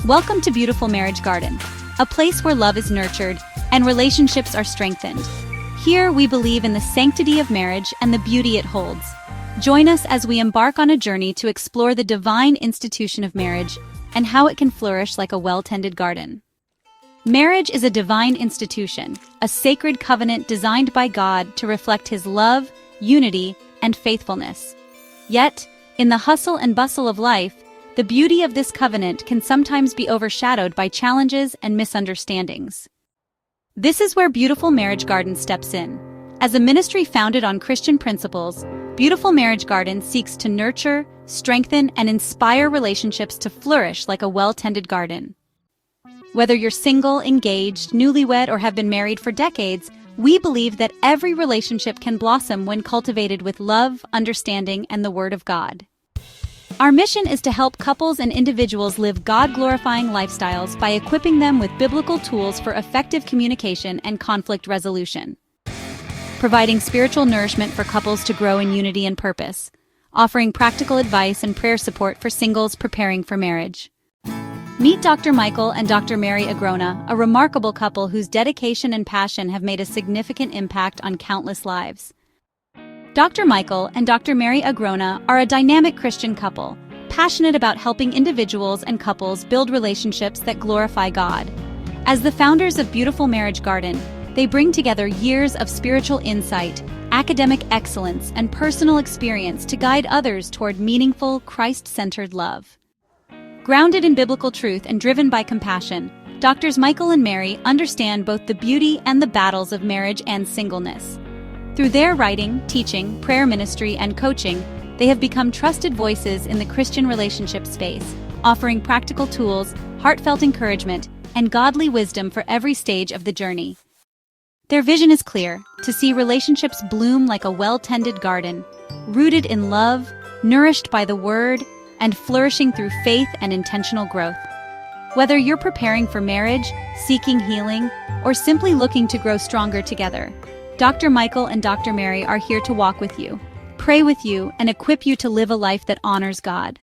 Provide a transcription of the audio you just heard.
Welcome to Beautiful Marriage Garden, a place where love is nurtured and relationships are strengthened. Here we believe in the sanctity of marriage and the beauty it holds. Join us as we embark on a journey to explore the divine institution of marriage and how it can flourish like a well-tended garden. Marriage is a divine institution, a sacred covenant designed by God to reflect His love, unity, and faithfulness. Yet, in the hustle and bustle of life, the beauty of this covenant can sometimes be overshadowed by challenges and misunderstandings. This is where Beautiful Marriage Garden steps in. As a ministry founded on Christian principles, Beautiful Marriage Garden seeks to nurture, strengthen, and inspire relationships to flourish like a well-tended garden. Whether you're single, engaged, newlywed, or have been married for decades, we believe that every relationship can blossom when cultivated with love, understanding, and the Word of God. Our mission is to help couples and individuals live God-glorifying lifestyles by equipping them with biblical tools for effective communication and conflict resolution. Providing spiritual nourishment for couples to grow in unity and purpose. Offering practical advice and prayer support for singles preparing for marriage. Meet Dr. Michael and Dr. Mary Agrona, a remarkable couple whose dedication and passion have made a significant impact on countless lives. Dr. Michael and Dr. Mary Agrona are a dynamic Christian couple, passionate about helping individuals and couples build relationships that glorify God. As the founders of Beautiful Marriage Garden, they bring together years of spiritual insight, academic excellence, and personal experience to guide others toward meaningful, Christ-centered love. Grounded in biblical truth and driven by compassion, Doctors Michael and Mary understand both the beauty and the battles of marriage and singleness. Through their writing, teaching, prayer ministry, and coaching, they have become trusted voices in the Christian relationship space, offering practical tools, heartfelt encouragement, and godly wisdom for every stage of the journey. Their vision is clear: to see relationships bloom like a well-tended garden, rooted in love, nourished by the Word, and flourishing through faith and intentional growth. Whether you're preparing for marriage, seeking healing, or simply looking to grow stronger together, Dr. Michael and Dr. Mary are here to walk with you, pray with you, and equip you to live a life that honors God.